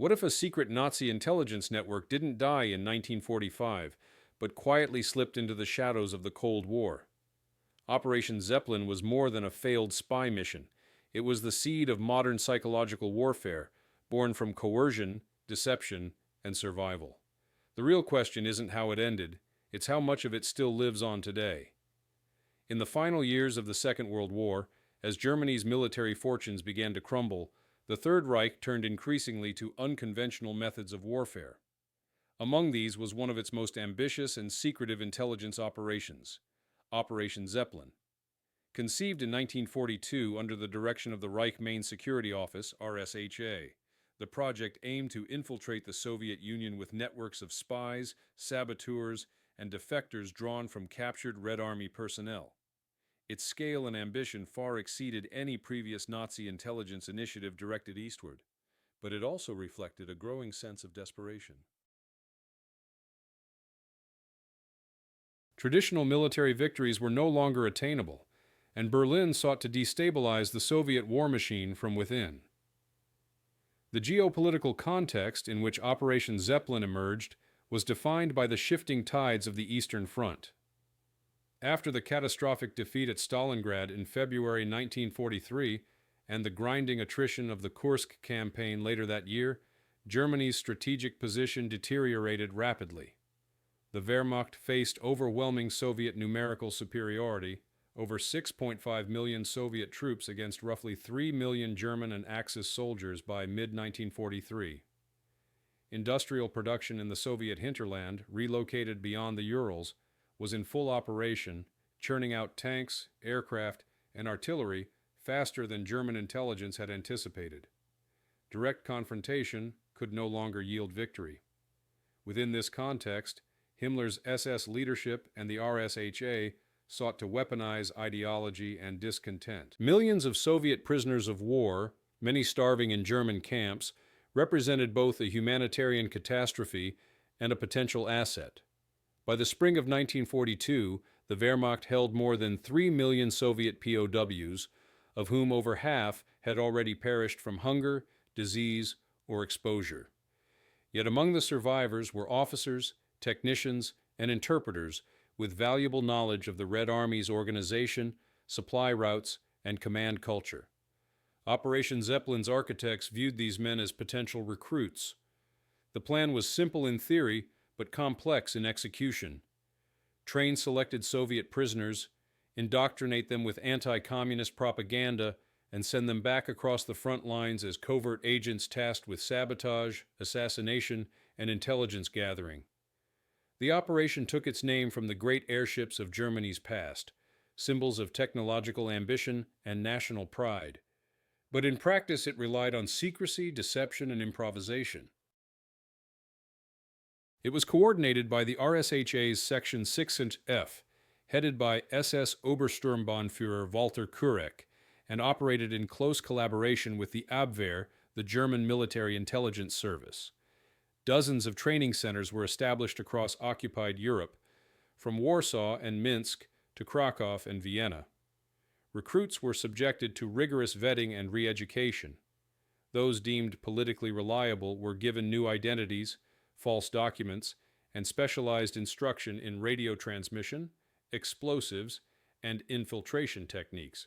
What if a secret Nazi intelligence network didn't die in 1945, but quietly slipped into the shadows of the Cold War? Operation Zeppelin was more than a failed spy mission. It was the seed of modern psychological warfare, born from coercion, deception, and survival. The real question isn't how it ended, it's how much of it still lives on today. In the final years of the Second World War, as Germany's military fortunes began to crumble, the Third Reich turned increasingly to unconventional methods of warfare. Among these was one of its most ambitious and secretive intelligence operations, Operation Zeppelin. Conceived in 1942 under the direction of the Reich Main Security Office, RSHA, the project aimed to infiltrate the Soviet Union with networks of spies, saboteurs, and defectors drawn from captured Red Army personnel. Its scale and ambition far exceeded any previous Nazi intelligence initiative directed eastward, but it also reflected a growing sense of desperation. Traditional military victories were no longer attainable, and Berlin sought to destabilize the Soviet war machine from within. The geopolitical context in which Operation Zeppelin emerged was defined by the shifting tides of the Eastern Front. After the catastrophic defeat at Stalingrad in February 1943 and the grinding attrition of the Kursk campaign later that year, Germany's strategic position deteriorated rapidly. The Wehrmacht faced overwhelming Soviet numerical superiority, over 6.5 million Soviet troops against roughly 3 million German and Axis soldiers by mid-1943. Industrial production in the Soviet hinterland, relocated beyond the Urals, was in full operation, churning out tanks, aircraft, and artillery faster than German intelligence had anticipated. Direct confrontation could no longer yield victory. Within this context, Himmler's SS leadership and the RSHA sought to weaponize ideology and discontent. Millions of Soviet prisoners of war, many starving in German camps, represented both a humanitarian catastrophe and a potential asset. By the spring of 1942, the Wehrmacht held more than 3 million Soviet POWs, of whom over half had already perished from hunger, disease, or exposure. Yet among the survivors were officers, technicians, and interpreters with valuable knowledge of the Red Army's organization, supply routes, and command culture. Operation Zeppelin's architects viewed these men as potential recruits. The plan was simple in theory, but complex in execution. Train selected Soviet prisoners, indoctrinate them with anti-communist propaganda, and send them back across the front lines as covert agents tasked with sabotage, assassination, and intelligence gathering. The operation took its name from the great airships of Germany's past, symbols of technological ambition and national pride. But in practice it relied on secrecy, deception, and improvisation. It was coordinated by the RSHA's Section 6F, headed by SS Obersturmbannführer Walter Kurek, and operated in close collaboration with the Abwehr, the German military intelligence service. Dozens of training centers were established across occupied Europe, from Warsaw and Minsk to Krakow and Vienna. Recruits were subjected to rigorous vetting and re-education. Those deemed politically reliable were given new identities, false documents, and specialized instruction in radio transmission, explosives, and infiltration techniques.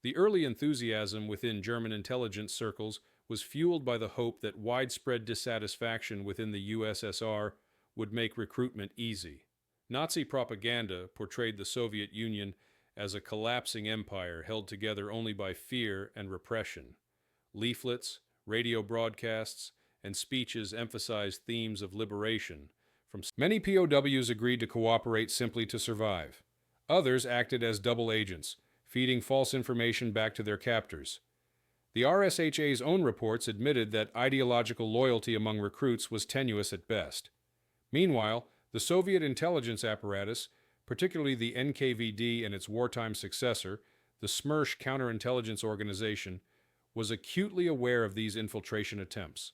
The early enthusiasm within German intelligence circles was fueled by the hope that widespread dissatisfaction within the USSR would make recruitment easy. Nazi propaganda portrayed the Soviet Union as a collapsing empire held together only by fear and repression. Leaflets, radio broadcasts, and speeches emphasized themes of liberation. Many POWs agreed to cooperate simply to survive. Others acted as double agents, feeding false information back to their captors. The RSHA's own reports admitted that ideological loyalty among recruits was tenuous at best. Meanwhile, the Soviet intelligence apparatus, particularly the NKVD and its wartime successor, the Smersh counterintelligence organization, was acutely aware of these infiltration attempts.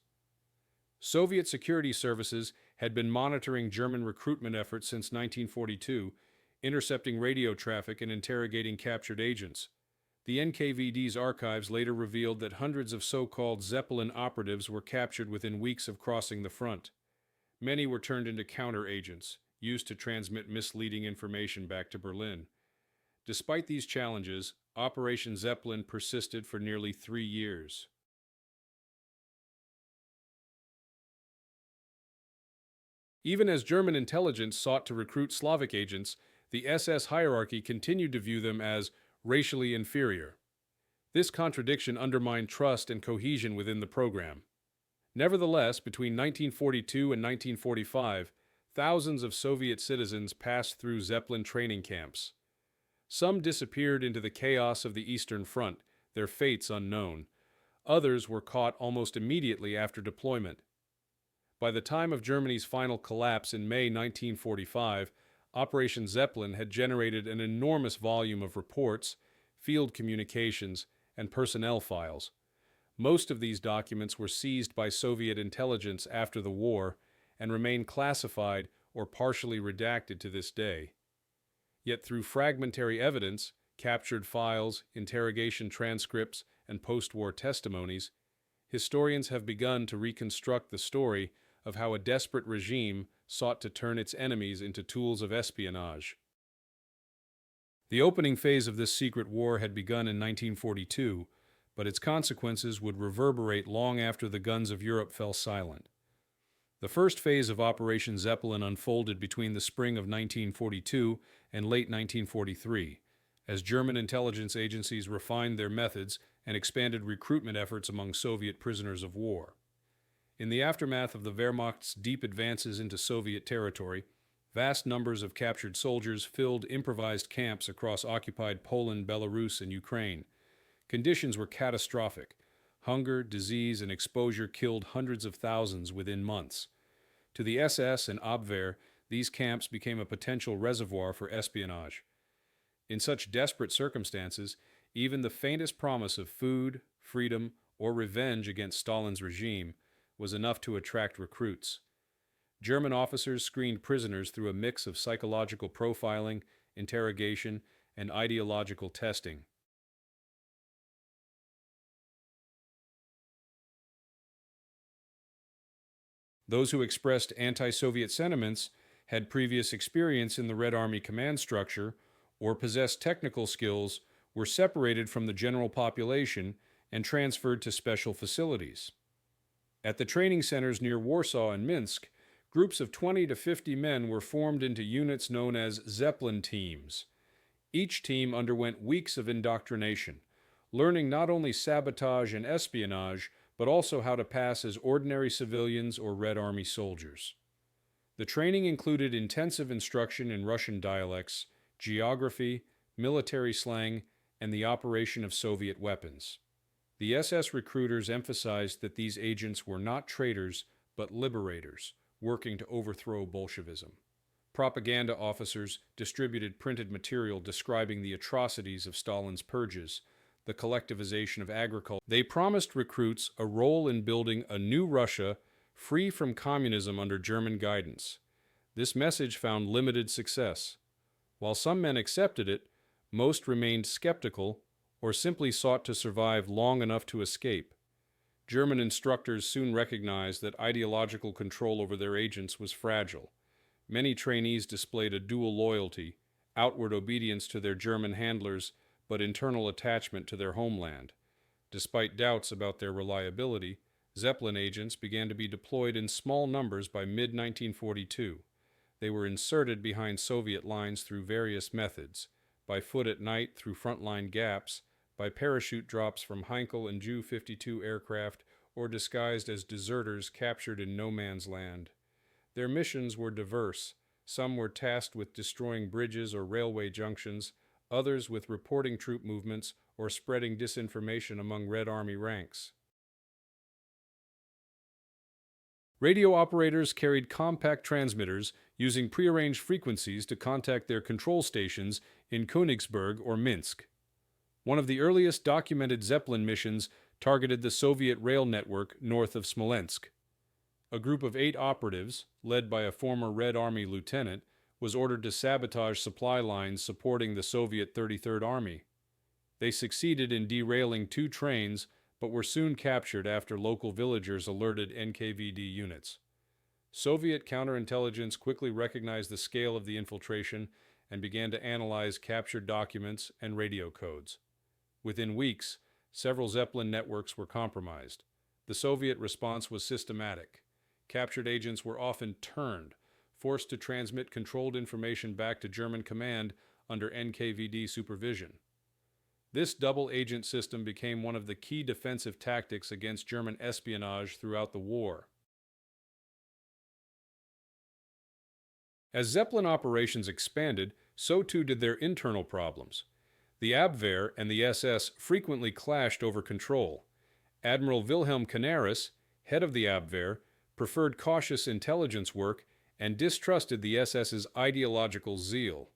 Soviet security services had been monitoring German recruitment efforts since 1942, intercepting radio traffic and interrogating captured agents. The NKVD's archives later revealed that hundreds of so-called Zeppelin operatives were captured within weeks of crossing the front. Many were turned into counter-agents, used to transmit misleading information back to Berlin. Despite these challenges, Operation Zeppelin persisted for nearly 3 years. Even as German intelligence sought to recruit Slavic agents, the SS hierarchy continued to view them as racially inferior. This contradiction undermined trust and cohesion within the program. Nevertheless, between 1942 and 1945, thousands of Soviet citizens passed through Zeppelin training camps. Some disappeared into the chaos of the Eastern Front, their fates unknown. Others were caught almost immediately after deployment. By the time of Germany's final collapse in May 1945, Operation Zeppelin had generated an enormous volume of reports, field communications, and personnel files. Most of these documents were seized by Soviet intelligence after the war and remain classified or partially redacted to this day. Yet through fragmentary evidence, captured files, interrogation transcripts, and post-war testimonies, historians have begun to reconstruct the story of how a desperate regime sought to turn its enemies into tools of espionage. The opening phase of this secret war had begun in 1942, but its consequences would reverberate long after the guns of Europe fell silent. The first phase of Operation Zeppelin unfolded between the spring of 1942 and late 1943, as German intelligence agencies refined their methods and expanded recruitment efforts among Soviet prisoners of war. In the aftermath of the Wehrmacht's deep advances into Soviet territory, vast numbers of captured soldiers filled improvised camps across occupied Poland, Belarus, and Ukraine. Conditions were catastrophic. Hunger, disease, and exposure killed hundreds of thousands within months. To the SS and Abwehr, these camps became a potential reservoir for espionage. In such desperate circumstances, even the faintest promise of food, freedom, or revenge against Stalin's regime was enough to attract recruits. German officers screened prisoners through a mix of psychological profiling, interrogation, and ideological testing. Those who expressed anti-Soviet sentiments had previous experience in the Red Army command structure or possessed technical skills were separated from the general population and transferred to special facilities. At the training centers near Warsaw and Minsk, groups of 20 to 50 men were formed into units known as Zeppelin teams. Each team underwent weeks of indoctrination, learning not only sabotage and espionage, but also how to pass as ordinary civilians or Red Army soldiers. The training included intensive instruction in Russian dialects, geography, military slang, and the operation of Soviet weapons. The SS recruiters emphasized that these agents were not traitors, but liberators, working to overthrow Bolshevism. Propaganda officers distributed printed material describing the atrocities of Stalin's purges, the collectivization of agriculture. They promised recruits a role in building a new Russia free from communism under German guidance. This message found limited success. While some men accepted it, most remained skeptical or simply sought to survive long enough to escape. German instructors soon recognized that ideological control over their agents was fragile. Many trainees displayed a dual loyalty, outward obedience to their German handlers, but internal attachment to their homeland. Despite doubts about their reliability, Zeppelin agents began to be deployed in small numbers by mid-1942. They were inserted behind Soviet lines through various methods, by foot at night through frontline gaps, by parachute drops from Heinkel and Ju-52 aircraft, or disguised as deserters captured in no man's land. Their missions were diverse. Some were tasked with destroying bridges or railway junctions, others with reporting troop movements or spreading disinformation among Red Army ranks. Radio operators carried compact transmitters using prearranged frequencies to contact their control stations in Königsberg or Minsk. One of the earliest documented Zeppelin missions targeted the Soviet rail network north of Smolensk. A group of 8 operatives, led by a former Red Army lieutenant, was ordered to sabotage supply lines supporting the Soviet 33rd Army. They succeeded in derailing 2 trains, but were soon captured after local villagers alerted NKVD units. Soviet counterintelligence quickly recognized the scale of the infiltration and began to analyze captured documents and radio codes. Within weeks, several Zeppelin networks were compromised. The Soviet response was systematic. Captured agents were often turned, forced to transmit controlled information back to German command under NKVD supervision. This double-agent system became one of the key defensive tactics against German espionage throughout the war. As Zeppelin operations expanded, so too did their internal problems. The Abwehr and the SS frequently clashed over control. Admiral Wilhelm Canaris, head of the Abwehr, preferred cautious intelligence work and distrusted the SS's ideological zeal.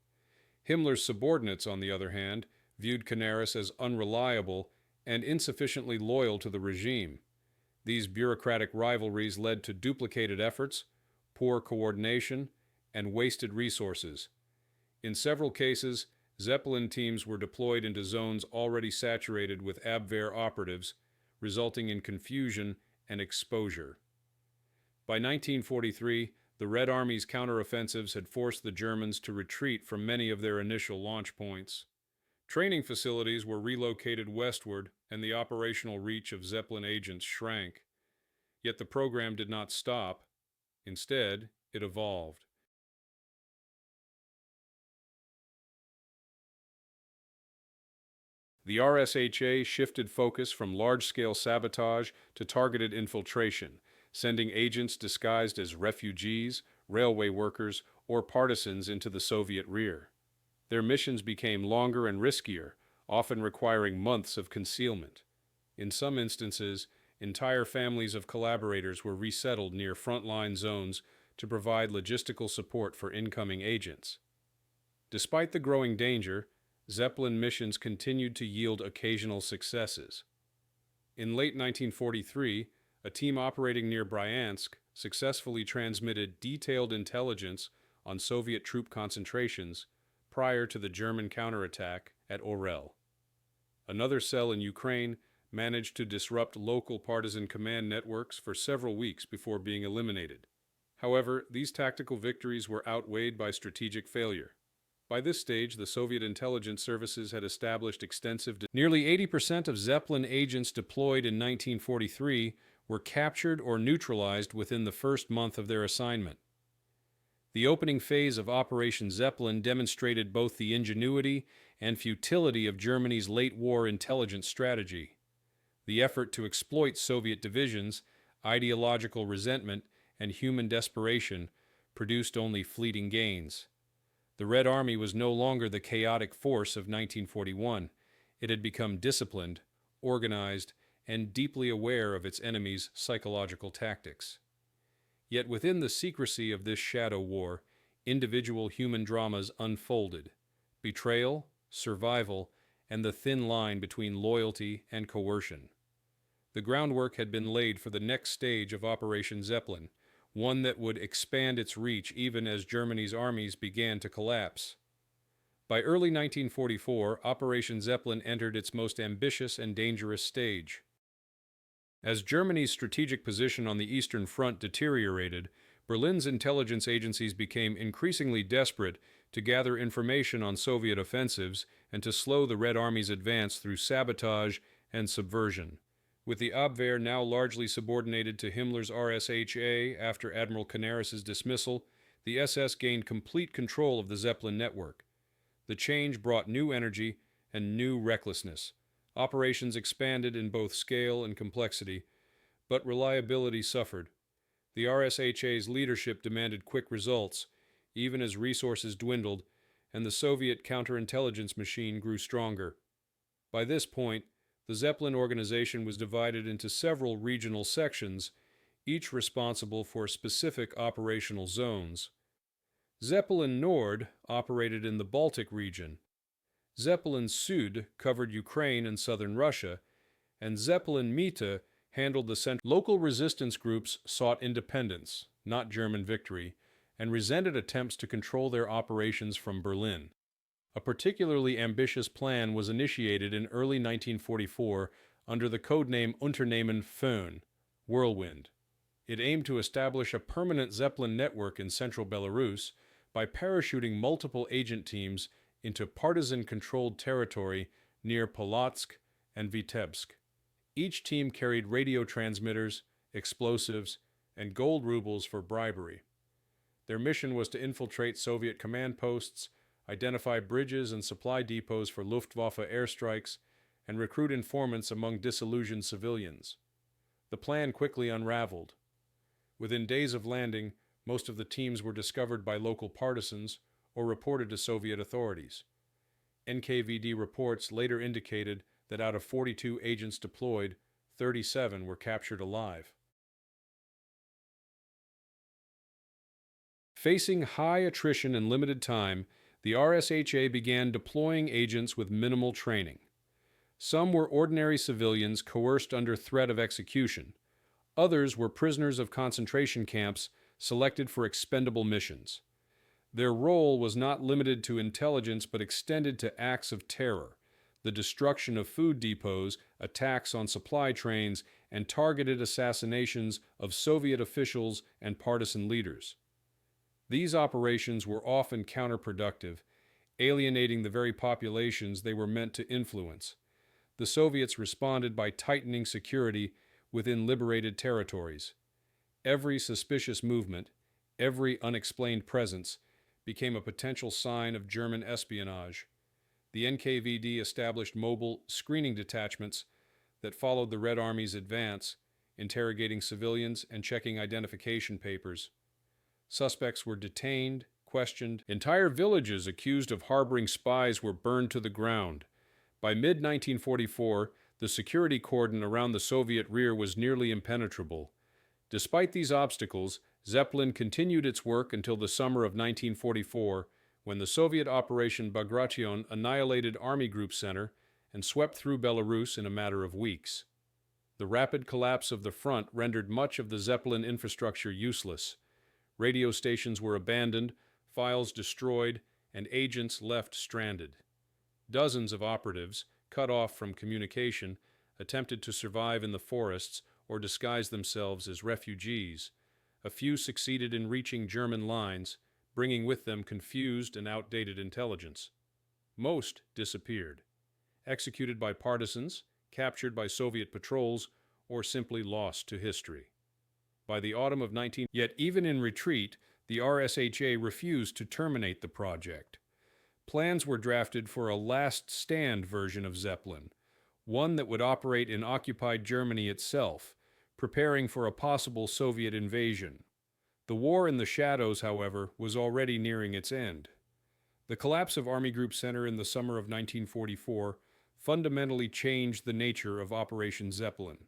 Himmler's subordinates, on the other hand, viewed Canaris as unreliable and insufficiently loyal to the regime. These bureaucratic rivalries led to duplicated efforts, poor coordination, and wasted resources. In several cases, Zeppelin teams were deployed into zones already saturated with Abwehr operatives, resulting in confusion and exposure. By 1943, the Red Army's counteroffensives had forced the Germans to retreat from many of their initial launch points. Training facilities were relocated westward, and the operational reach of Zeppelin agents shrank. Yet the program did not stop. Instead, it evolved. The RSHA shifted focus from large-scale sabotage to targeted infiltration, sending agents disguised as refugees, railway workers, or partisans into the Soviet rear. Their missions became longer and riskier, often requiring months of concealment. In some instances, entire families of collaborators were resettled near frontline zones to provide logistical support for incoming agents. Despite the growing danger, Zeppelin missions continued to yield occasional successes. In late 1943, a team operating near Bryansk successfully transmitted detailed intelligence on Soviet troop concentrations prior to the German counterattack at Orel. Another cell in Ukraine managed to disrupt local partisan command networks for several weeks before being eliminated. However, these tactical victories were outweighed by strategic failure. By this stage, the Soviet intelligence services had established extensive... Nearly 80% of Zeppelin agents deployed in 1943 were captured or neutralized within the first month of their assignment. The opening phase of Operation Zeppelin demonstrated both the ingenuity and futility of Germany's late-war intelligence strategy. The effort to exploit Soviet divisions, ideological resentment, and human desperation produced only fleeting gains. The Red Army was no longer the chaotic force of 1941. It had become disciplined, organized, and deeply aware of its enemy's psychological tactics. Yet within the secrecy of this shadow war, individual human dramas unfolded: betrayal, survival, and the thin line between loyalty and coercion. The groundwork had been laid for the next stage of Operation Zeppelin, one that would expand its reach even as Germany's armies began to collapse. By early 1944, Operation Zeppelin entered its most ambitious and dangerous stage. As Germany's strategic position on the Eastern Front deteriorated, Berlin's intelligence agencies became increasingly desperate to gather information on Soviet offensives and to slow the Red Army's advance through sabotage and subversion. With the Abwehr now largely subordinated to Himmler's RSHA after Admiral Canaris's dismissal, the SS gained complete control of the Zeppelin network. The change brought new energy and new recklessness. Operations expanded in both scale and complexity, but reliability suffered. The RSHA's leadership demanded quick results, even as resources dwindled, and the Soviet counterintelligence machine grew stronger. By this point, the Zeppelin organization was divided into several regional sections, each responsible for specific operational zones. Zeppelin Nord operated in the Baltic region. Zeppelin Süd covered Ukraine and southern Russia, and Zeppelin Mitte handled the central. Local resistance groups sought independence, not German victory, and resented attempts to control their operations from Berlin. A particularly ambitious plan was initiated in early 1944 under the codename Unternehmen Föhn, Whirlwind. It aimed to establish a permanent Zeppelin network in central Belarus by parachuting multiple agent teams into partisan-controlled territory near Polotsk and Vitebsk. Each team carried radio transmitters, explosives, and gold rubles for bribery. Their mission was to infiltrate Soviet command posts, identify bridges and supply depots for Luftwaffe airstrikes, and recruit informants among disillusioned civilians. The plan quickly unraveled. Within days of landing, most of the teams were discovered by local partisans or reported to Soviet authorities. NKVD reports later indicated that out of 42 agents deployed, 37 were captured alive. Facing high attrition and limited time, the RSHA began deploying agents with minimal training. Some were ordinary civilians coerced under threat of execution. Others were prisoners of concentration camps selected for expendable missions. Their role was not limited to intelligence but extended to acts of terror, the destruction of food depots, attacks on supply trains, and targeted assassinations of Soviet officials and partisan leaders. These operations were often counterproductive, alienating the very populations they were meant to influence. The Soviets responded by tightening security within liberated territories. Every suspicious movement, every unexplained presence, became a potential sign of German espionage. The NKVD established mobile screening detachments that followed the Red Army's advance, interrogating civilians and checking identification papers. Suspects were detained, questioned. Entire villages accused of harboring spies were burned to the ground. By mid-1944, the security cordon around the Soviet rear was nearly impenetrable. Despite these obstacles, Zeppelin continued its work until the summer of 1944, when the Soviet Operation Bagration annihilated Army Group Center and swept through Belarus in a matter of weeks. The rapid collapse of the front rendered much of the Zeppelin infrastructure useless. Radio stations were abandoned, files destroyed, and agents left stranded. Dozens of operatives, cut off from communication, attempted to survive in the forests or disguise themselves as refugees. A few succeeded in reaching German lines, bringing with them confused and outdated intelligence. Most disappeared, executed by partisans, captured by Soviet patrols, or simply lost to history. By the autumn of 19... Yet even in retreat, the RSHA refused to terminate the project. Plans were drafted for a last-stand version of Zeppelin, one that would operate in occupied Germany itself, preparing for a possible Soviet invasion. The war in the shadows, however, was already nearing its end. The collapse of Army Group Center in the summer of 1944 fundamentally changed the nature of Operation Zeppelin.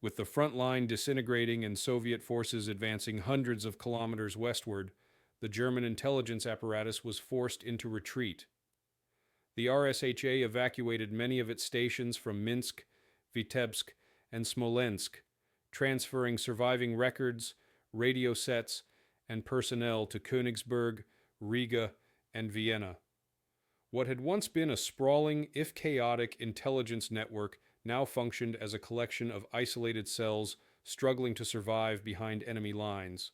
With the front line disintegrating and Soviet forces advancing hundreds of kilometers westward, the German intelligence apparatus was forced into retreat. The RSHA evacuated many of its stations from Minsk, Vitebsk, and Smolensk, transferring surviving records, radio sets, and personnel to Königsberg, Riga, and Vienna. What had once been a sprawling, if chaotic, intelligence network now functioned as a collection of isolated cells struggling to survive behind enemy lines.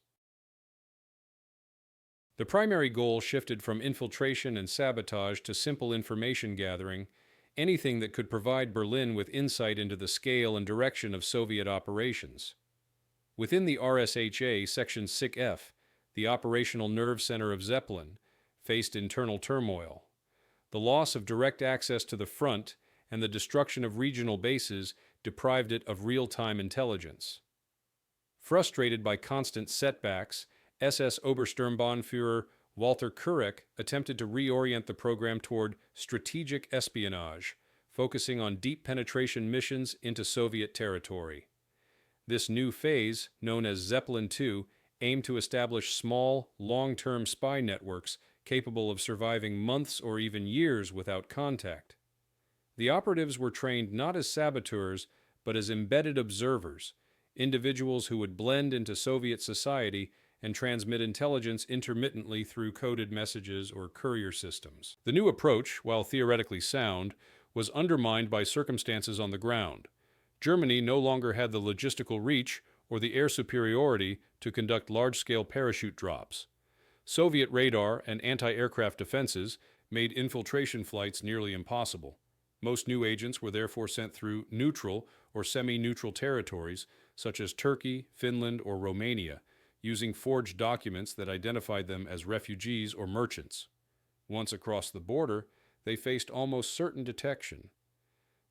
The primary goal shifted from infiltration and sabotage to simple information gathering, anything that could provide Berlin with insight into the scale and direction of Soviet operations. Within the RSHA, Section SIC-F, the operational nerve center of Zeppelin, faced internal turmoil. The loss of direct access to the front and the destruction of regional bases deprived it of real-time intelligence. Frustrated by constant setbacks, SS Obersturmbannführer Walter Kurek attempted to reorient the program toward strategic espionage, focusing on deep penetration missions into Soviet territory. This new phase, known as Zeppelin II, aimed to establish small, long-term spy networks capable of surviving months or even years without contact. The operatives were trained not as saboteurs, but as embedded observers, individuals who would blend into Soviet society and transmit intelligence intermittently through coded messages or courier systems. The new approach, while theoretically sound, was undermined by circumstances on the ground. Germany no longer had the logistical reach or the air superiority to conduct large-scale parachute drops. Soviet radar and anti-aircraft defenses made infiltration flights nearly impossible. Most new agents were therefore sent through neutral or semi-neutral territories, such as Turkey, Finland, or Romania, using forged documents that identified them as refugees or merchants. Once across the border, they faced almost certain detection.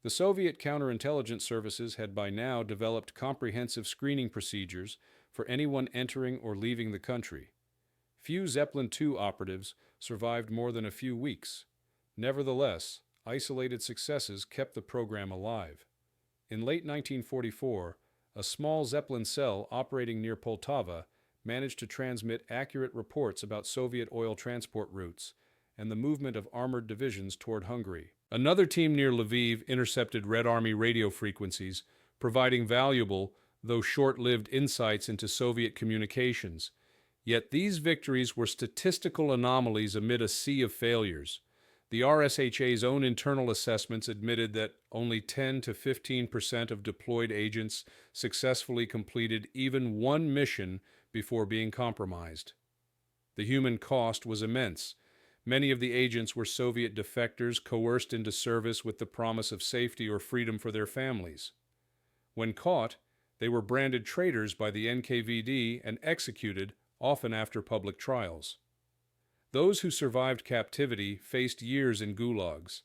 The Soviet counterintelligence services had by now developed comprehensive screening procedures for anyone entering or leaving the country. Few Zeppelin II operatives survived more than a few weeks. Nevertheless, isolated successes kept the program alive. In late 1944, a small Zeppelin cell operating near Poltava managed to transmit accurate reports about Soviet oil transport routes and the movement of armored divisions toward Hungary. Another team near Lviv intercepted Red Army radio frequencies, providing valuable, though short-lived, insights into Soviet communications. Yet these victories were statistical anomalies amid a sea of failures. The RSHA's own internal assessments admitted that only 10 to 15% of deployed agents successfully completed even one mission before being compromised. The human cost was immense. Many of the agents were Soviet defectors coerced into service with the promise of safety or freedom for their families. When caught, they were branded traitors by the NKVD and executed, often after public trials. Those who survived captivity faced years in gulags.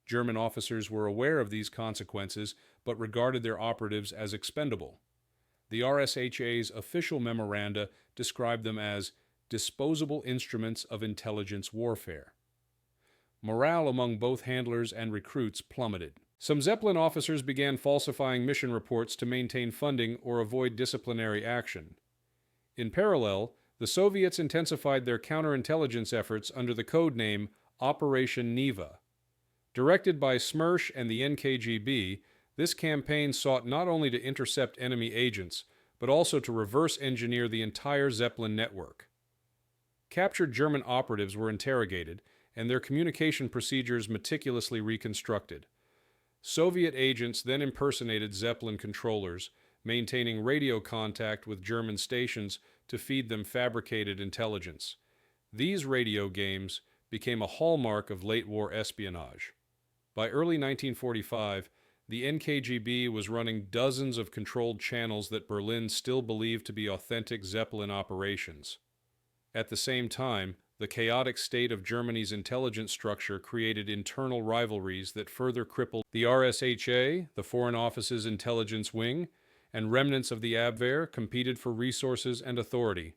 German officers were aware of these consequences but regarded their operatives as expendable. The RSHA's official memoranda described them as disposable instruments of intelligence warfare. Morale among both handlers and recruits plummeted. Some Zeppelin officers began falsifying mission reports to maintain funding or avoid disciplinary action. In parallel, the Soviets intensified their counterintelligence efforts under the code name Operation Neva. Directed by Smersh and the NKGB, this campaign sought not only to intercept enemy agents, but also to reverse engineer the entire Zeppelin network. Captured German operatives were interrogated, and their communication procedures meticulously reconstructed. Soviet agents then impersonated Zeppelin controllers, maintaining radio contact with German stations to feed them fabricated intelligence. These radio games became a hallmark of late-war espionage. By early 1945, the NKGB was running dozens of controlled channels that Berlin still believed to be authentic Zeppelin operations. At the same time, the chaotic state of Germany's intelligence structure created internal rivalries that further crippled the RSHA, the Foreign Office's intelligence wing, and remnants of the Abwehr competed for resources and authority.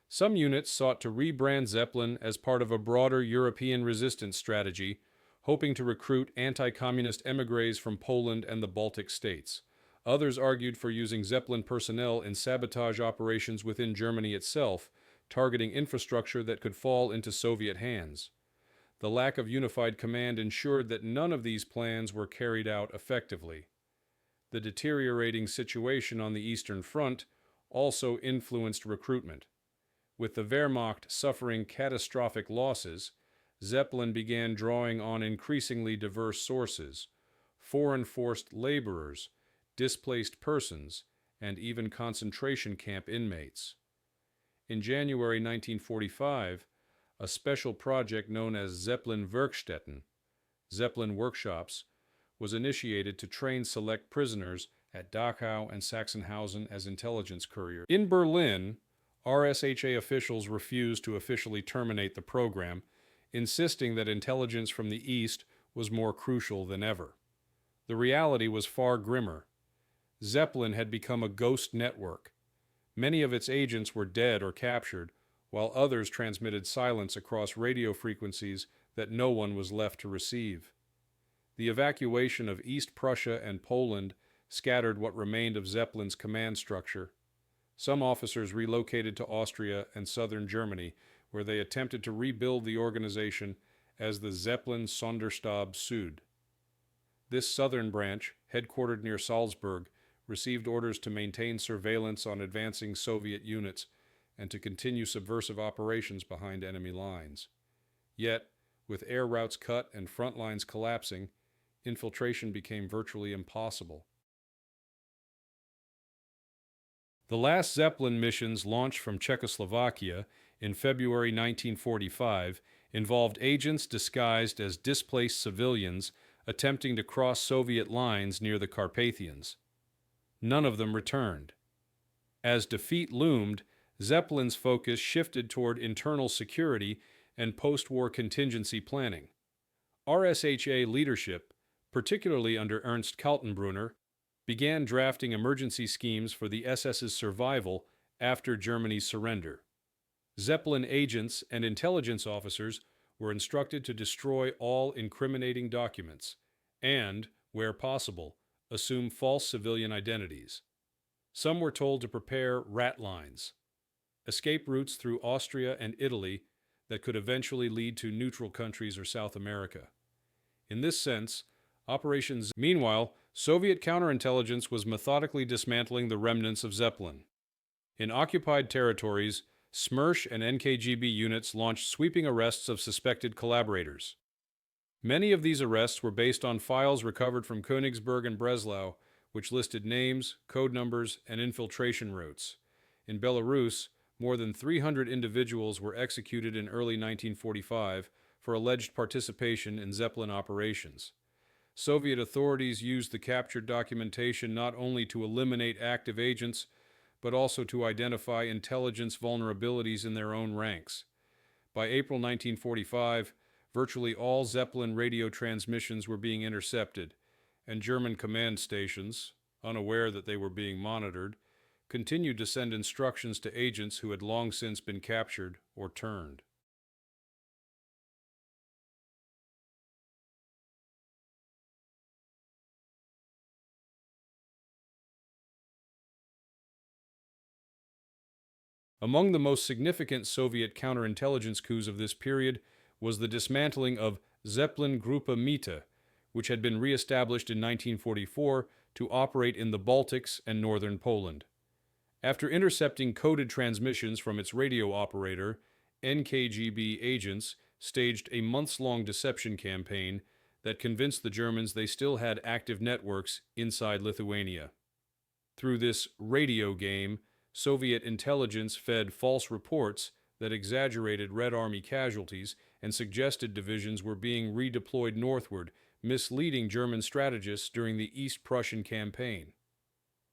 Some units sought to rebrand Zeppelin as part of a broader European resistance strategy, hoping to recruit anti-communist émigrés from Poland and the Baltic states. Others argued for using Zeppelin personnel in sabotage operations within Germany itself, targeting infrastructure that could fall into Soviet hands. The lack of unified command ensured that none of these plans were carried out effectively. The deteriorating situation on the Eastern Front also influenced recruitment. With the Wehrmacht suffering catastrophic losses, Zeppelin began drawing on increasingly diverse sources: foreign forced laborers, displaced persons, and even concentration camp inmates. In January 1945, a special project known as Zeppelin Werkstätten, Zeppelin workshops, was initiated to train select prisoners at Dachau and Sachsenhausen as intelligence couriers. In Berlin, RSHA officials refused to officially terminate the program, insisting that intelligence from the East was more crucial than ever. The reality was far grimmer. Zeppelin had become a ghost network. Many of its agents were dead or captured, while others transmitted silence across radio frequencies that no one was left to receive. The evacuation of East Prussia and Poland scattered what remained of Zeppelin's command structure. Some officers relocated to Austria and southern Germany, where they attempted to rebuild the organization as the Zeppelin Sonderstab Süd. This southern branch, headquartered near Salzburg, received orders to maintain surveillance on advancing Soviet units and to continue subversive operations behind enemy lines. Yet, with air routes cut and front lines collapsing, infiltration became virtually impossible. The last Zeppelin missions launched from Czechoslovakia in February 1945 involved agents disguised as displaced civilians attempting to cross Soviet lines near the Carpathians. None of them returned. As defeat loomed, Zeppelin's focus shifted toward internal security and post-war contingency planning. RSHA leadership, particularly under Ernst Kaltenbrunner, began drafting emergency schemes for the SS's survival after Germany's surrender. Zeppelin agents and intelligence officers were instructed to destroy all incriminating documents and, where possible, assume false civilian identities. Some were told to prepare rat lines, escape routes through Austria and Italy that could eventually lead to neutral countries or South America. In this sense, Meanwhile, Soviet counterintelligence was methodically dismantling the remnants of Zeppelin. In occupied territories, SMERSH and NKGB units launched sweeping arrests of suspected collaborators. Many of these arrests were based on files recovered from Königsberg and Breslau, which listed names, code numbers, and infiltration routes. In Belarus, more than 300 individuals were executed in early 1945 for alleged participation in Zeppelin operations. Soviet authorities used the captured documentation not only to eliminate active agents, but also to identify intelligence vulnerabilities in their own ranks. By April 1945, virtually all Zeppelin radio transmissions were being intercepted, and German command stations, unaware that they were being monitored, continued to send instructions to agents who had long since been captured or turned. Among the most significant Soviet counterintelligence coups of this period was the dismantling of Zeppelin Gruppe Mitte, which had been re-established in 1944 to operate in the Baltics and northern Poland. After intercepting coded transmissions from its radio operator, NKGB agents staged a months-long deception campaign that convinced the Germans they still had active networks inside Lithuania. Through this radio game, Soviet intelligence fed false reports that exaggerated Red Army casualties and suggested divisions were being redeployed northward, misleading German strategists during the East Prussian campaign.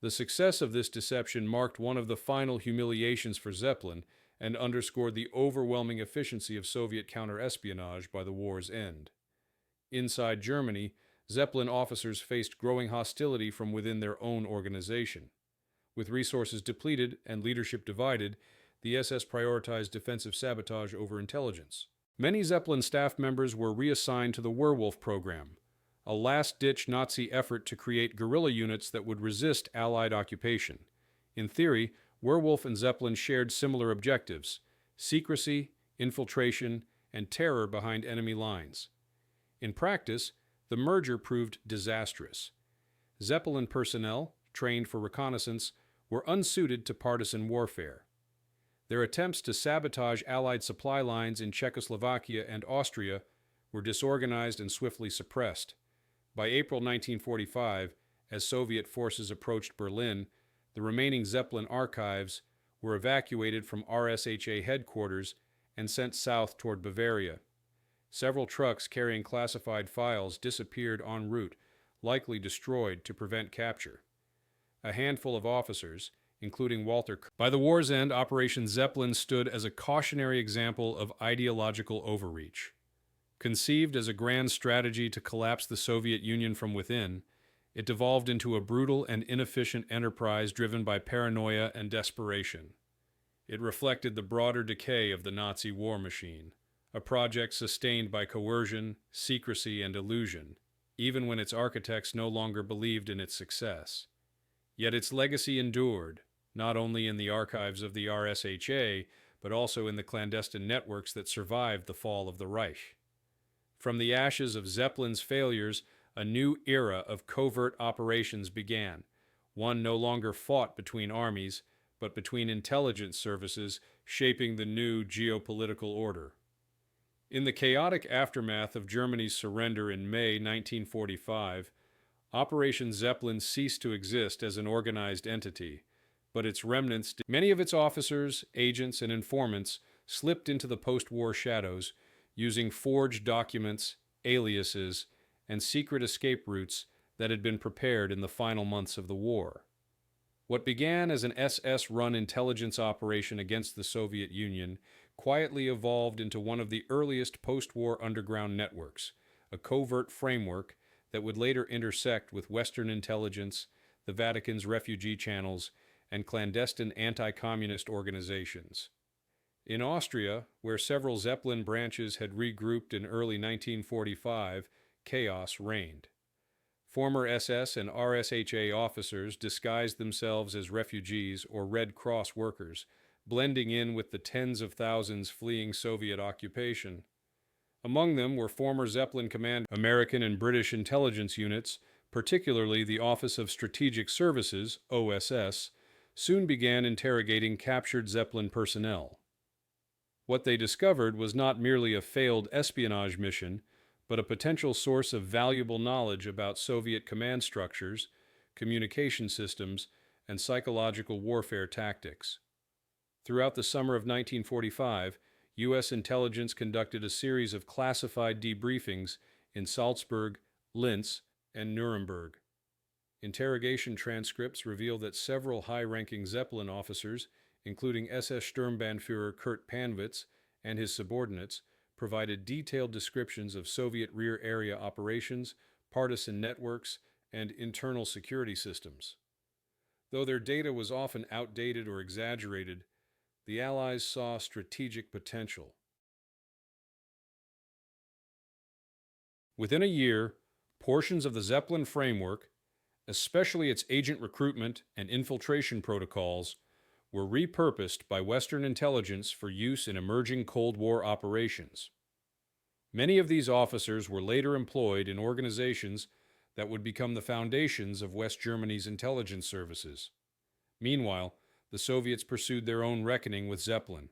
The success of this deception marked one of the final humiliations for Zeppelin and underscored the overwhelming efficiency of Soviet counterespionage by the war's end. Inside Germany, Zeppelin officers faced growing hostility from within their own organization. With resources depleted and leadership divided, the SS prioritized defensive sabotage over intelligence. Many Zeppelin staff members were reassigned to the Werwolf program, a last-ditch Nazi effort to create guerrilla units that would resist Allied occupation. In theory, Werwolf and Zeppelin shared similar objectives: secrecy, infiltration, and terror behind enemy lines. In practice, the merger proved disastrous. Zeppelin personnel, trained for reconnaissance, were unsuited to partisan warfare. Their attempts to sabotage Allied supply lines in Czechoslovakia and Austria were disorganized and swiftly suppressed. By April 1945, as Soviet forces approached Berlin, the remaining Zeppelin archives were evacuated from RSHA headquarters and sent south toward Bavaria. Several trucks carrying classified files disappeared en route, likely destroyed to prevent capture. A handful of officers, including Walter. By the war's end, Operation Zeppelin stood as a cautionary example of ideological overreach. Conceived as a grand strategy to collapse the Soviet Union from within, it devolved into a brutal and inefficient enterprise driven by paranoia and desperation. It reflected the broader decay of the Nazi war machine, a project sustained by coercion, secrecy, and illusion, even when its architects no longer believed in its success. Yet its legacy endured, not only in the archives of the RSHA, but also in the clandestine networks that survived the fall of the Reich. From the ashes of Zeppelin's failures, a new era of covert operations began, one no longer fought between armies, but between intelligence services shaping the new geopolitical order. In the chaotic aftermath of Germany's surrender in May 1945, Operation Zeppelin ceased to exist as an organized entity, but its remnants, many of its officers, agents, and informants slipped into the post-war shadows using forged documents, aliases, and secret escape routes that had been prepared in the final months of the war. What began as an SS-run intelligence operation against the Soviet Union quietly evolved into one of the earliest post-war underground networks, a covert framework that would later intersect with Western intelligence, the Vatican's refugee channels, and clandestine anti-communist organizations. In Austria, where several Zeppelin branches had regrouped in early 1945, chaos reigned. Former SS and RSHA officers disguised themselves as refugees or Red Cross workers, blending in with the tens of thousands fleeing Soviet occupation. Among them were former Zeppelin Command American and British intelligence units, particularly the Office of Strategic Services, OSS, soon began interrogating captured Zeppelin personnel. What they discovered was not merely a failed espionage mission, but a potential source of valuable knowledge about Soviet command structures, communication systems, and psychological warfare tactics. Throughout the summer of 1945, U.S. intelligence conducted a series of classified debriefings in Salzburg, Linz, and Nuremberg. Interrogation transcripts reveal that several high-ranking Zeppelin officers, including SS Sturmbannführer Kurt Panwitz and his subordinates, provided detailed descriptions of Soviet rear area operations, partisan networks, and internal security systems. Though their data was often outdated or exaggerated, the Allies saw strategic potential. Within a year, portions of the Zeppelin framework, especially its agent recruitment and infiltration protocols, were repurposed by Western intelligence for use in emerging Cold War operations. Many of these officers were later employed in organizations that would become the foundations of West Germany's intelligence services. Meanwhile, the Soviets pursued their own reckoning with Zeppelin.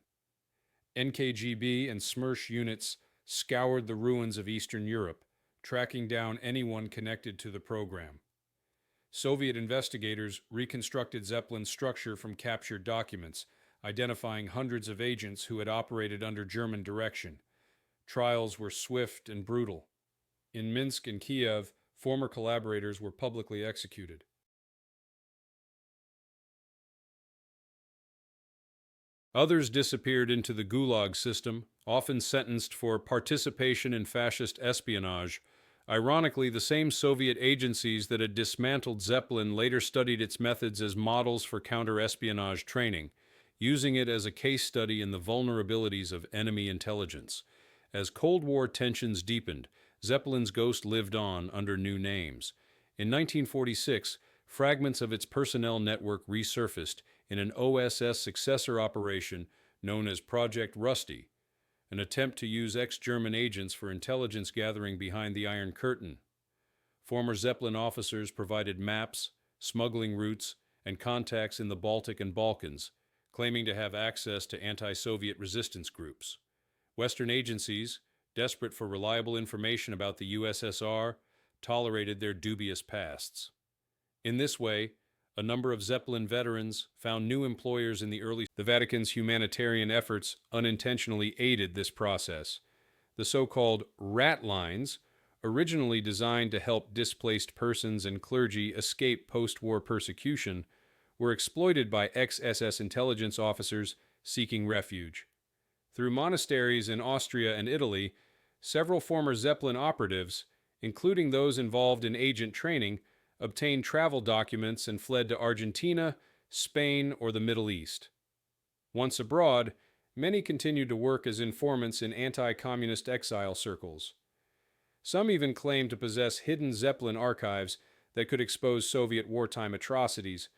NKGB and Smersh units scoured the ruins of Eastern Europe, tracking down anyone connected to the program. Soviet investigators reconstructed Zeppelin's structure from captured documents, identifying hundreds of agents who had operated under German direction. Trials were swift and brutal. In Minsk and Kiev, former collaborators were publicly executed. Others disappeared into the Gulag system, often sentenced for participation in fascist espionage. Ironically, the same Soviet agencies that had dismantled Zeppelin later studied its methods as models for counter-espionage training, using it as a case study in the vulnerabilities of enemy intelligence. As Cold War tensions deepened, Zeppelin's ghost lived on under new names. In 1946, fragments of its personnel network resurfaced in an OSS successor operation known as Project Rusty, an attempt to use ex-German agents for intelligence gathering behind the Iron Curtain. Former Zeppelin officers provided maps, smuggling routes, and contacts in the Baltic and Balkans, claiming to have access to anti-Soviet resistance groups. Western agencies, desperate for reliable information about the USSR, tolerated their dubious pasts. In this way, a number of Zeppelin veterans found new employers in the early. The Vatican's humanitarian efforts unintentionally aided this process. The so-called rat lines, originally designed to help displaced persons and clergy escape post-war persecution, were exploited by ex-SS intelligence officers seeking refuge. Through monasteries in Austria and Italy, several former Zeppelin operatives, including those involved in agent training, obtained travel documents and fled to Argentina, Spain, or the Middle East. Once abroad, many continued to work as informants in anti-communist exile circles. Some even claimed to possess hidden Zeppelin archives that could expose Soviet wartime atrocities,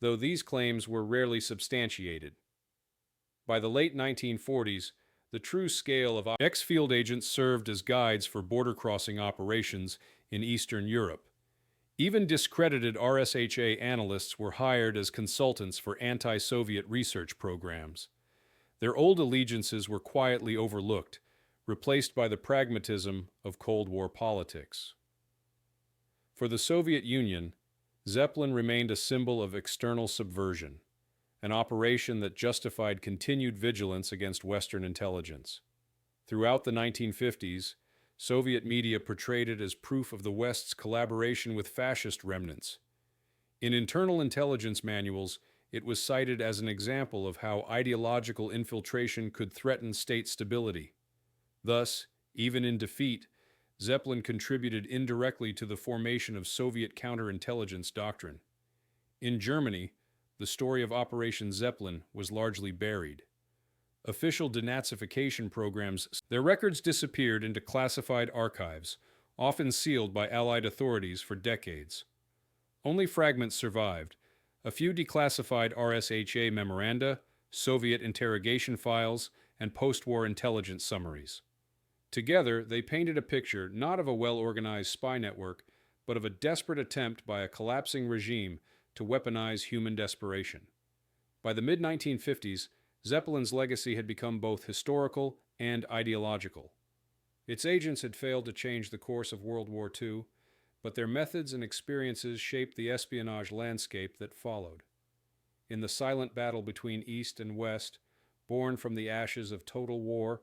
though these claims were rarely substantiated. By the late 1940s, the true scale of ex-field agents served as guides for border-crossing operations in Eastern Europe. Even discredited RSHA analysts were hired as consultants for anti-Soviet research programs. Their old allegiances were quietly overlooked, replaced by the pragmatism of Cold War politics. For the Soviet Union, Zeppelin remained a symbol of external subversion, an operation that justified continued vigilance against Western intelligence. Throughout the 1950s, Soviet media portrayed it as proof of the West's collaboration with fascist remnants. In internal intelligence manuals, it was cited as an example of how ideological infiltration could threaten state stability. Thus, even in defeat, Zeppelin contributed indirectly to the formation of Soviet counterintelligence doctrine. In Germany, the story of Operation Zeppelin was largely buried. Official denazification programs, their records disappeared into classified archives, often sealed by Allied authorities for decades. Only fragments survived, a few declassified RSHA memoranda, Soviet interrogation files, and post-war intelligence summaries. Together, they painted a picture not of a well-organized spy network, but of a desperate attempt by a collapsing regime to weaponize human desperation. By the mid-1950s, Zeppelin's legacy had become both historical and ideological. Its agents had failed to change the course of World War II, but their methods and experiences shaped the espionage landscape that followed. In the silent battle between East and West, born from the ashes of total war,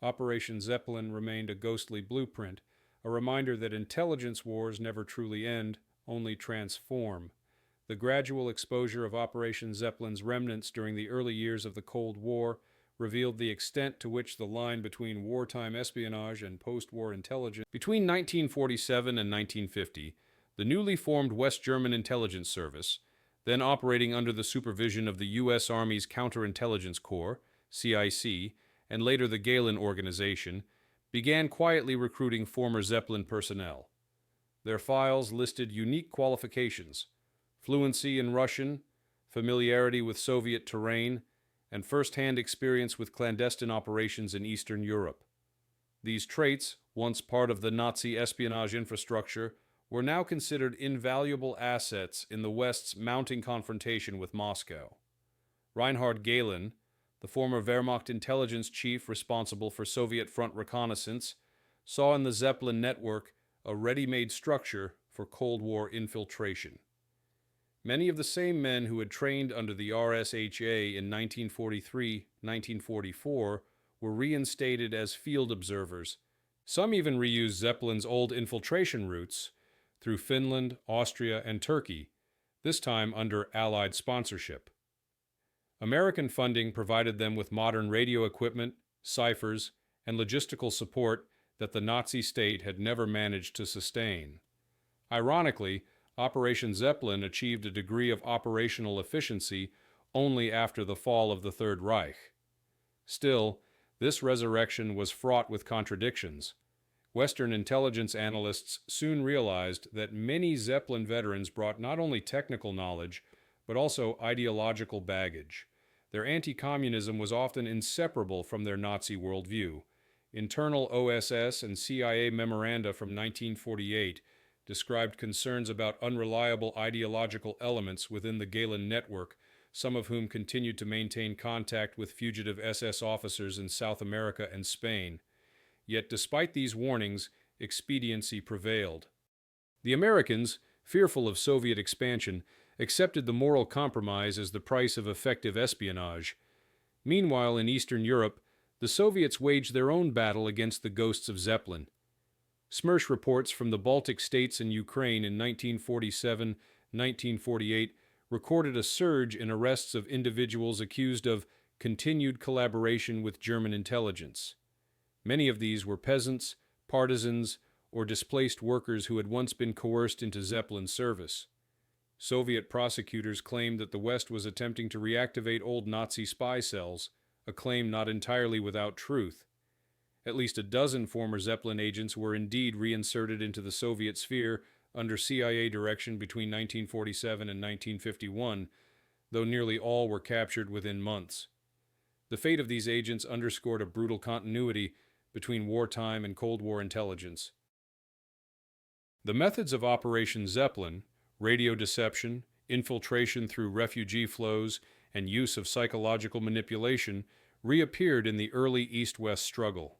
Operation Zeppelin remained a ghostly blueprint, a reminder that intelligence wars never truly end, only transform. The gradual exposure of Operation Zeppelin's remnants during the early years of the Cold War revealed the extent to which the line between wartime espionage and post-war intelligence. Between 1947 and 1950, the newly formed West German Intelligence Service, then operating under the supervision of the U.S. Army's Counterintelligence Corps, CIC, and later the Gehlen Organization, began quietly recruiting former Zeppelin personnel. Their files listed unique qualifications: fluency in Russian, familiarity with Soviet terrain, and first-hand experience with clandestine operations in Eastern Europe. These traits, once part of the Nazi espionage infrastructure, were now considered invaluable assets in the West's mounting confrontation with Moscow. Reinhard Gehlen, the former Wehrmacht intelligence chief responsible for Soviet front reconnaissance, saw in the Zeppelin network a ready-made structure for Cold War infiltration. Many of the same men who had trained under the RSHA in 1943-1944 were reinstated as field observers. Some even reused Zeppelin's old infiltration routes through Finland, Austria, and Turkey, this time under Allied sponsorship. American funding provided them with modern radio equipment, ciphers, and logistical support that the Nazi state had never managed to sustain. Ironically, Operation Zeppelin achieved a degree of operational efficiency only after the fall of the Third Reich. Still, this resurrection was fraught with contradictions. Western intelligence analysts soon realized that many Zeppelin veterans brought not only technical knowledge, but also ideological baggage. Their anti-communism was often inseparable from their Nazi worldview. Internal OSS and CIA memoranda from 1948 described concerns about unreliable ideological elements within the Gehlen network, some of whom continued to maintain contact with fugitive SS officers in South America and Spain. Yet despite these warnings, expediency prevailed. The Americans, fearful of Soviet expansion, accepted the moral compromise as the price of effective espionage. Meanwhile, in Eastern Europe, the Soviets waged their own battle against the ghosts of Zeppelin. Smersh reports from the Baltic states and Ukraine in 1947-1948 recorded a surge in arrests of individuals accused of continued collaboration with German intelligence. Many of these were peasants, partisans, or displaced workers who had once been coerced into Zeppelin service. Soviet prosecutors claimed that the West was attempting to reactivate old Nazi spy cells, a claim not entirely without truth. At least a dozen former Zeppelin agents were indeed reinserted into the Soviet sphere under CIA direction between 1947 and 1951, though nearly all were captured within months. The fate of these agents underscored a brutal continuity between wartime and Cold War intelligence. The methods of Operation Zeppelin, radio deception, infiltration through refugee flows, and use of psychological manipulation, reappeared in the early East-West struggle.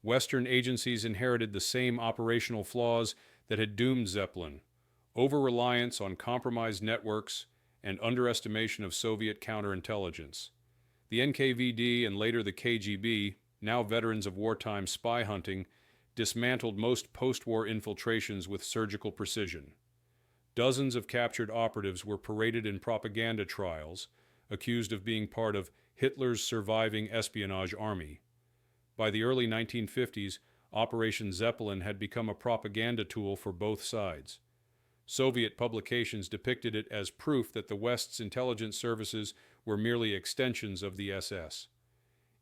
Western agencies inherited the same operational flaws that had doomed Zeppelin: over-reliance on compromised networks and underestimation of Soviet counterintelligence. The NKVD and later the KGB, now veterans of wartime spy hunting, dismantled most post-war infiltrations with surgical precision. Dozens of captured operatives were paraded in propaganda trials, accused of being part of Hitler's surviving espionage army. By the early 1950s, Operation Zeppelin had become a propaganda tool for both sides. Soviet publications depicted it as proof that the West's intelligence services were merely extensions of the SS.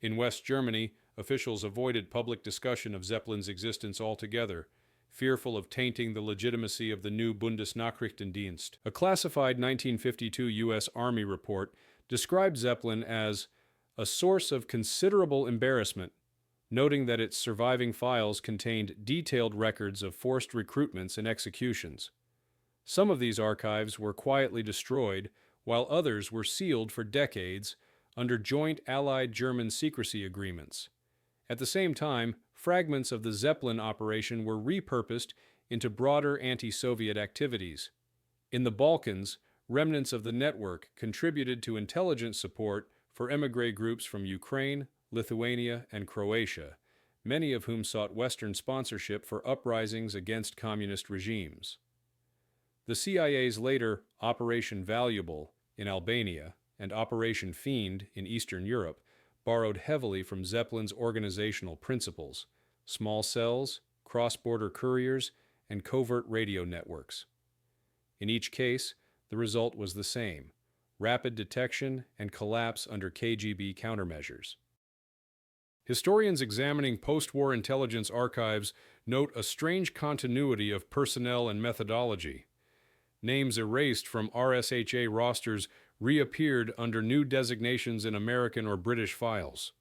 In West Germany, officials avoided public discussion of Zeppelin's existence altogether, fearful of tainting the legitimacy of the new Bundesnachrichtendienst. A classified 1952 U.S. Army report described Zeppelin as a source of considerable embarrassment, noting that its surviving files contained detailed records of forced recruitments and executions. Some of these archives were quietly destroyed, while others were sealed for decades under joint Allied German secrecy agreements. At the same time, fragments of the Zeppelin operation were repurposed into broader anti-Soviet activities. In the Balkans, remnants of the network contributed to intelligence support for émigré groups from Ukraine, Lithuania, and Croatia, many of whom sought Western sponsorship for uprisings against communist regimes. The CIA's later Operation Valuable in Albania and Operation Fiend in Eastern Europe borrowed heavily from Zeppelin's organizational principles: small cells, cross-border couriers, and covert radio networks. In each case, the result was the same: rapid detection and collapse under KGB countermeasures. Historians examining post-war intelligence archives note a strange continuity of personnel and methodology. Names erased from RSHA rosters reappeared under new designations in American or British files.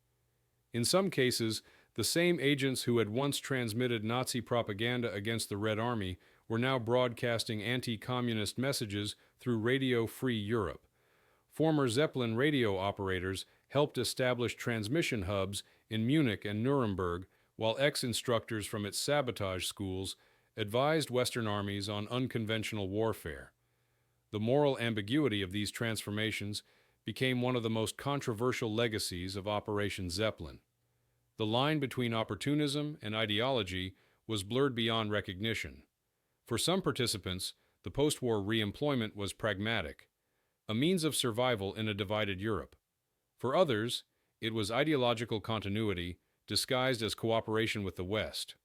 In some cases, the same agents who had once transmitted Nazi propaganda against the Red Army were now broadcasting anti-communist messages through Radio Free Europe. Former Zeppelin radio operators helped establish transmission hubs in Munich and Nuremberg, while ex-instructors from its sabotage schools advised Western armies on unconventional warfare. The moral ambiguity of these transformations became one of the most controversial legacies of Operation Zeppelin. The line between opportunism and ideology was blurred beyond recognition. For some participants, the post-war re-employment was pragmatic, a means of survival in a divided Europe. For others, it was ideological continuity disguised as cooperation with the West.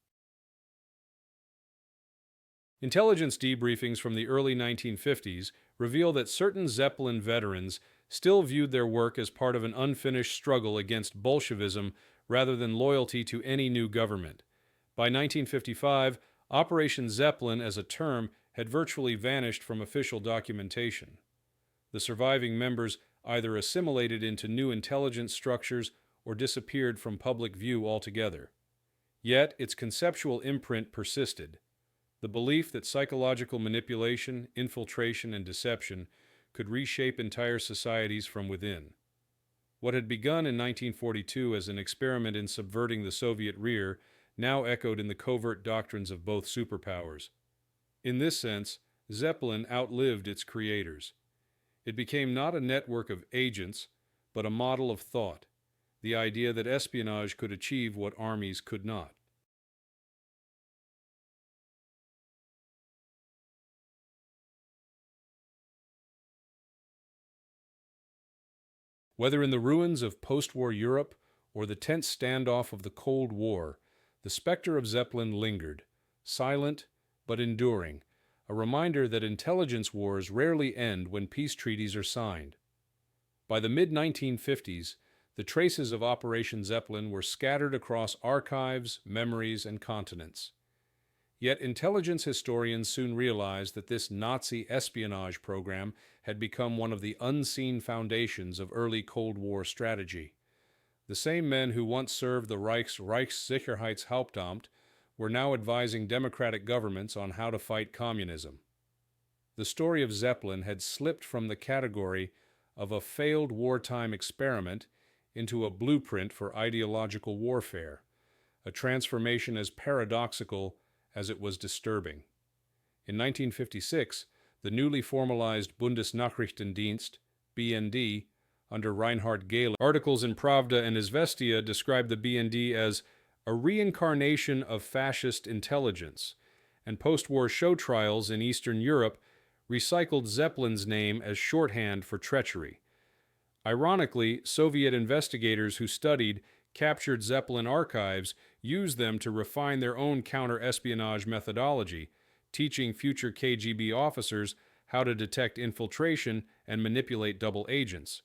Intelligence debriefings from the early 1950s reveal that certain Zeppelin veterans still viewed their work as part of an unfinished struggle against Bolshevism rather than loyalty to any new government. By 1955, Operation Zeppelin as a term had virtually vanished from official documentation. The surviving members either assimilated into new intelligence structures or disappeared from public view altogether. Yet its conceptual imprint persisted: the belief that psychological manipulation, infiltration, and deception could reshape entire societies from within. What had begun in 1942 as an experiment in subverting the Soviet rear now echoed in the covert doctrines of both superpowers. In this sense, Zeppelin outlived its creators. It became not a network of agents, but a model of thought, the idea that espionage could achieve what armies could not. Whether in the ruins of post-war Europe or the tense standoff of the Cold War, the specter of Zeppelin lingered, silent but enduring, a reminder that intelligence wars rarely end when peace treaties are signed. By the mid-1950s, the traces of Operation Zeppelin were scattered across archives, memories, and continents. Yet intelligence historians soon realized that this Nazi espionage program had become one of the unseen foundations of early Cold War strategy. The same men who once served the Reichssicherheitshauptamt were now advising democratic governments on how to fight communism. The story of Zeppelin had slipped from the category of a failed wartime experiment into a blueprint for ideological warfare, a transformation as paradoxical as it was disturbing. In 1956, the newly formalized Bundesnachrichtendienst, BND, under Reinhard Gehler, articles in Pravda and Izvestia described the BND as a reincarnation of fascist intelligence, and post-war show trials in Eastern Europe recycled Zeppelin's name as shorthand for treachery. Ironically, Soviet investigators who studied captured Zeppelin archives used them to refine their own counter-espionage methodology, teaching future KGB officers how to detect infiltration and manipulate double agents.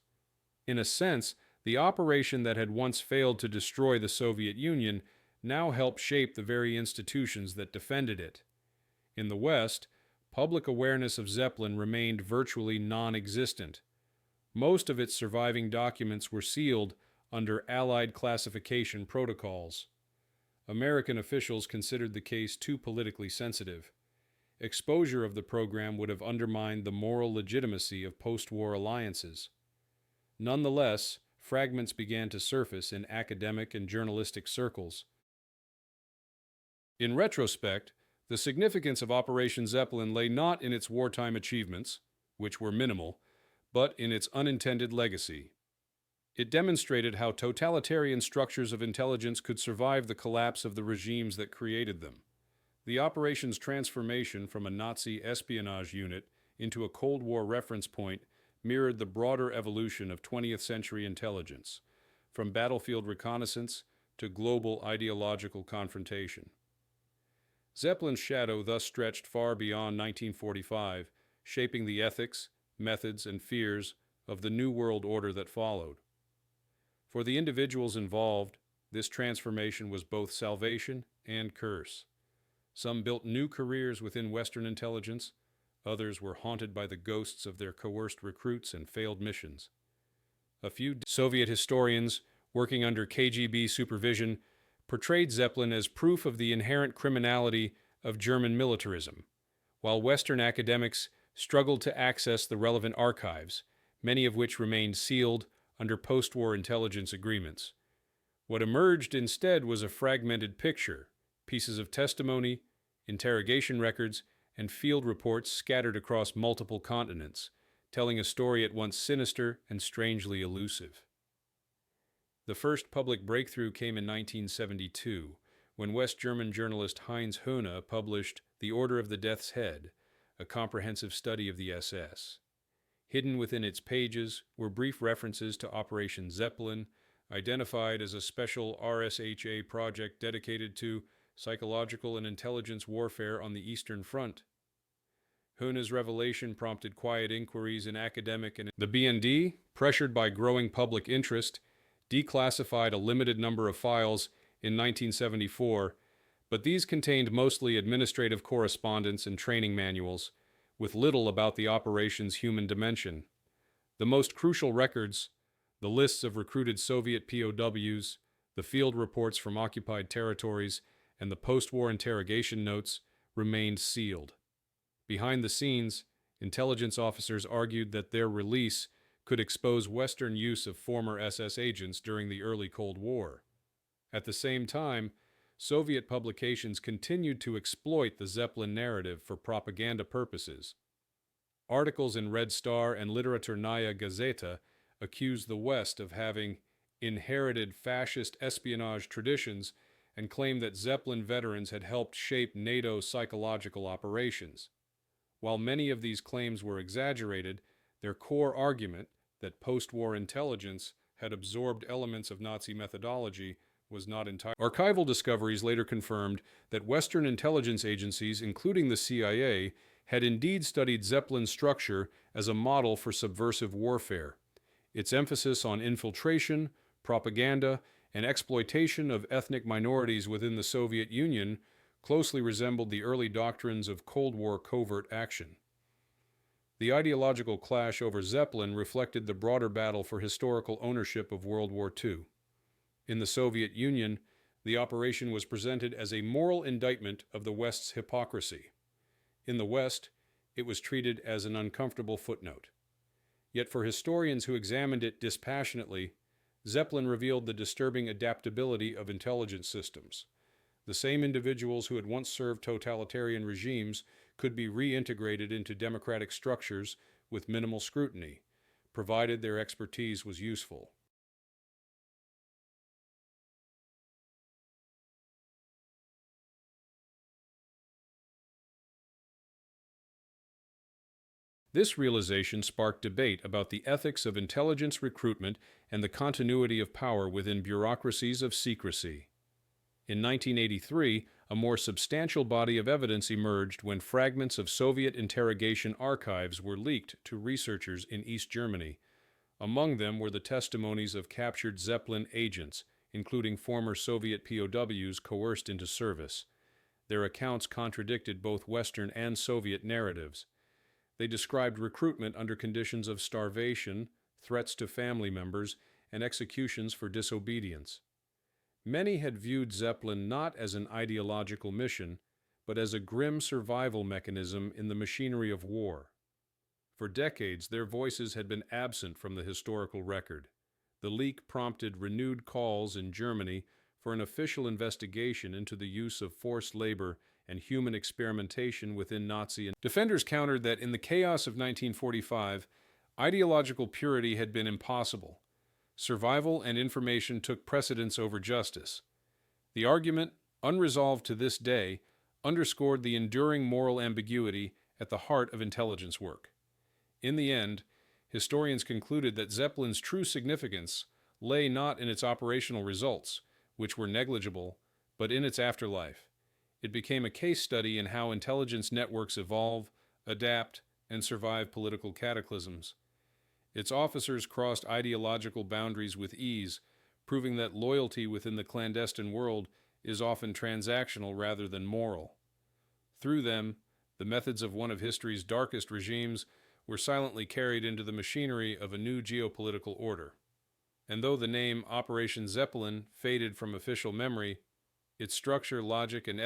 In a sense, the operation that had once failed to destroy the Soviet Union now helped shape the very institutions that defended it. In the West, public awareness of Zeppelin remained virtually non-existent. Most of its surviving documents were sealed under Allied classification protocols. American officials considered the case too politically sensitive. Exposure of the program would have undermined the moral legitimacy of post-war alliances. Nonetheless, fragments began to surface in academic and journalistic circles. In retrospect, the significance of Operation Zeppelin lay not in its wartime achievements, which were minimal, but in its unintended legacy. It demonstrated how totalitarian structures of intelligence could survive the collapse of the regimes that created them. The operation's transformation from a Nazi espionage unit into a Cold War reference point mirrored the broader evolution of 20th century intelligence, from battlefield reconnaissance to global ideological confrontation. Zeppelin's shadow thus stretched far beyond 1945, shaping the ethics, methods, and fears of the New World Order that followed. For the individuals involved, this transformation was both salvation and curse. Some built new careers within Western intelligence, others were haunted by the ghosts of their coerced recruits and failed missions. A few Soviet historians, working under KGB supervision, portrayed Zeppelin as proof of the inherent criminality of German militarism, while Western academics struggled to access the relevant archives, many of which remained sealed under post-war intelligence agreements. What emerged instead was a fragmented picture, pieces of testimony, interrogation records, and field reports scattered across multiple continents, telling a story at once sinister and strangely elusive. The first public breakthrough came in 1972, when West German journalist Heinz Höhne published The Order of the Death's Head, a comprehensive study of the SS. Hidden within its pages were brief references to Operation Zeppelin, identified as a special RSHA project dedicated to psychological and intelligence warfare on the Eastern Front. Höhne's revelation prompted quiet inquiries in academic and the BND, pressured by growing public interest, declassified a limited number of files in 1974, but these contained mostly administrative correspondence and training manuals, with little about the operation's human dimension. The most crucial records, the lists of recruited Soviet POWs, the field reports from occupied territories, and the post-war interrogation notes, remained sealed. Behind the scenes, intelligence officers argued that their release could expose Western use of former SS agents during the early Cold War. At the same time, Soviet publications continued to exploit the Zeppelin narrative for propaganda purposes. Articles in Red Star and Literaturная Gazeta accused the West of having inherited fascist espionage traditions and claimed that Zeppelin veterans had helped shape NATO psychological operations. While many of these claims were exaggerated, their core argument that post-war intelligence had absorbed elements of Nazi methodology was not entirely. Archival discoveries later confirmed that Western intelligence agencies, including the CIA, had indeed studied Zeppelin's structure as a model for subversive warfare. Its emphasis on infiltration, propaganda, and exploitation of ethnic minorities within the Soviet Union closely resembled the early doctrines of Cold War covert action. The ideological clash over Zeppelin reflected the broader battle for historical ownership of World War II. In the Soviet Union, The operation was presented as a moral indictment of the West's hypocrisy. In the West, it was treated as an uncomfortable footnote. Yet for historians who examined it dispassionately, Zeppelin revealed the disturbing adaptability of intelligence systems. The same individuals who had once served totalitarian regimes could be reintegrated into democratic structures with minimal scrutiny, provided their expertise was useful. This realization sparked debate about the ethics of intelligence recruitment and the continuity of power within bureaucracies of secrecy. In 1983, a more substantial body of evidence emerged when fragments of Soviet interrogation archives were leaked to researchers in East Germany. Among them were the testimonies of captured Zeppelin agents, including former Soviet POWs coerced into service. Their accounts contradicted both Western and Soviet narratives. They described recruitment under conditions of starvation, threats to family members, and executions for disobedience. Many had viewed Zeppelin not as an ideological mission, but as a grim survival mechanism in the machinery of war. For decades, their voices had been absent from the historical record. The leak prompted renewed calls in Germany for an official investigation into the use of forced labor and human experimentation within Nazi. Defenders countered that in the chaos of 1945, ideological purity had been impossible. Survival and information took precedence over justice. The argument, unresolved to this day, underscored the enduring moral ambiguity at the heart of intelligence work. In the end, historians concluded that Zeppelin's true significance lay not in its operational results, which were negligible, but in its afterlife. It became a case study in how intelligence networks evolve, adapt, and survive political cataclysms. Its officers crossed ideological boundaries with ease, proving that loyalty within the clandestine world is often transactional rather than moral. Through them, the methods of one of history's darkest regimes were silently carried into the machinery of a new geopolitical order. And though the name Operation Zeppelin faded from official memory, its structure, logic, and ethics